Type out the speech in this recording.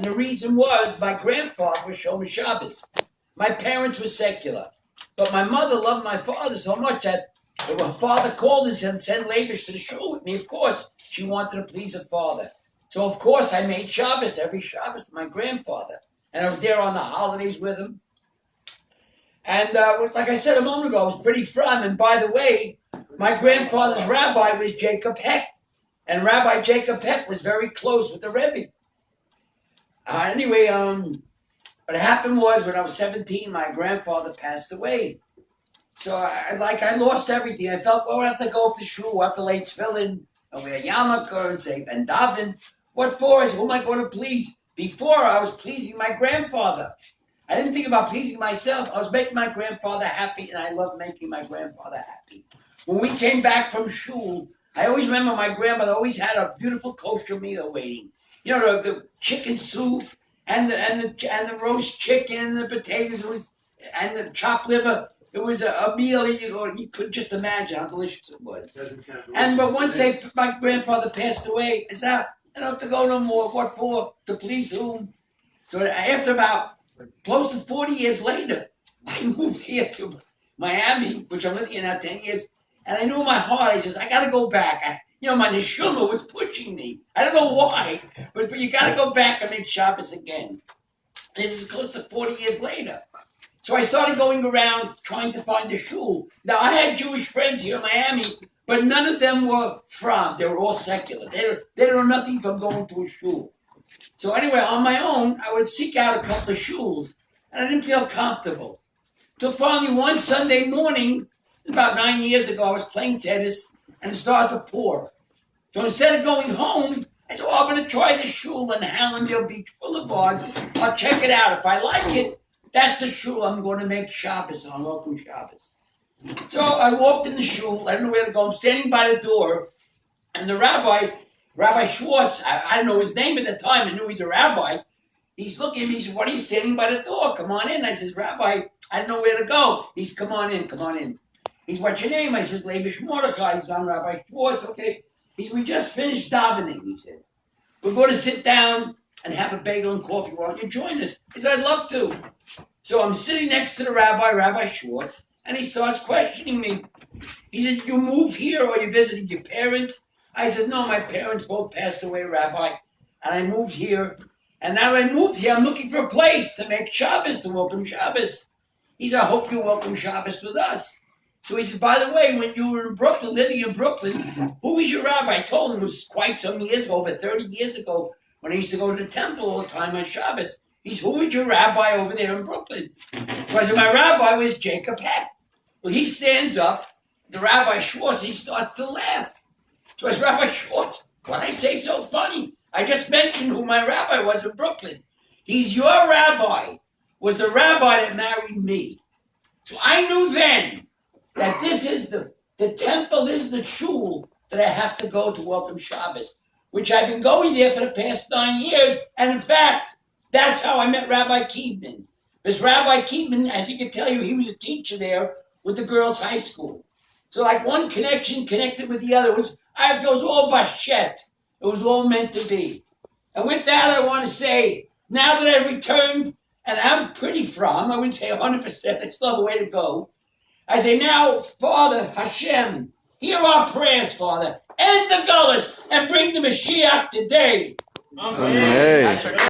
And the reason was my grandfather was Shomer Shabbos. My parents were secular. But my mother loved my father so much that when her father called us and sent Laibush to the shul with me, of course, she wanted to please her father. So, of course, I made Shabbos every Shabbos for my grandfather. And I was there on the holidays with him. And like I said a moment ago, I was pretty frum. And by the way, my grandfather's rabbi was Jacob Hecht. And Rabbi Jacob Hecht was very close with the Rebbe. Anyway, what happened was when I was 17, my grandfather passed away. So I lost everything. I felt, well, I have to go off to shul, I have to lay tefillin, and wear yarmulke and say, and daven. What for? I said, who am I going to please? Before, I was pleasing my grandfather. I didn't think about pleasing myself. I was making my grandfather happy, and I loved making my grandfather happy. When we came back from shul, I always remember my grandmother always had a beautiful kosher meal waiting. You know, the chicken soup and the roast chicken, the potatoes, and the chopped liver. It was a meal you could just imagine how delicious it was. But once my grandfather passed away, I said, I don't have to go no more. What for? To please whom? So after about close to 40 years later, I moved here to Miami, which I'm living here now 10 years. And I knew in my heart, I said, I got to go back. My neshama was pushing me. I don't know why, but you got to go back and make Shabbos again. This is close to 40 years later. So I started going around trying to find a shul. Now, I had Jewish friends here in Miami, but none of them were from. They were all secular. They don't know nothing from going to a shul. So anyway, on my own, I would seek out a couple of shuls, and I didn't feel comfortable. Till finally one Sunday morning, about 9 years ago, I was playing tennis, and it started to pour. So instead of going home, I said, I'm going to try the shul on Hallandale Beach Boulevard. I'll check it out. If I like it, that's the shul I'm going to make Shabbos on, Welcome Shabbos. So I walked in the shul. I didn't know where to go. I'm standing by the door, and the Rabbi Schwartz, I didn't know his name at the time. I knew he's a rabbi. He's looking at me. He said, what are you standing by the door? Come on in. I says, Rabbi, I didn't know where to go. He's, come on in. He's, what's your name? I says, Laibush Mordecai. He's on Rabbi Schwartz. Okay. We just finished davening, he said. We're going to sit down and have a bagel and coffee. Why don't you join us? He said, I'd love to. So I'm sitting next to the Rabbi Schwartz, and he starts questioning me. He said, you move here or you visited your parents? I said, no, my parents both passed away, Rabbi, and I moved here. And now I moved here, I'm looking for a place to make Shabbos, to welcome Shabbos. He said, I hope you welcome Shabbos with us. So he said, by the way, when you were in Brooklyn, living in Brooklyn, who was your rabbi? I told him it was quite some years ago, over 30 years ago, when I used to go to the temple all the time on Shabbos. He said, who was your rabbi over there in Brooklyn? So I said, my rabbi was Jacob Hecht. Well, he stands up, the Rabbi Schwartz, he starts to laugh. So I said, Rabbi Schwartz, what I say so funny? I just mentioned who my rabbi was in Brooklyn. He's your rabbi, was the rabbi that married me. So I knew then that this is the temple, this is the shul that I have to go to welcome Shabbos, which I've been going there for the past 9 years. And in fact, that's how I met Rabbi Kiedman. Because Rabbi Kiedman, as he could tell you, he was a teacher there with the girls' high school. So like one connection connected with the other. It was all bashet. It was all meant to be. And with that, I want to say, now that I've returned, and I'm pretty from, I wouldn't say 100%, I still have a way to go. I say, now, Father, Hashem, hear our prayers, Father. End the gullus and bring the Mashiach today. Amen. Amen.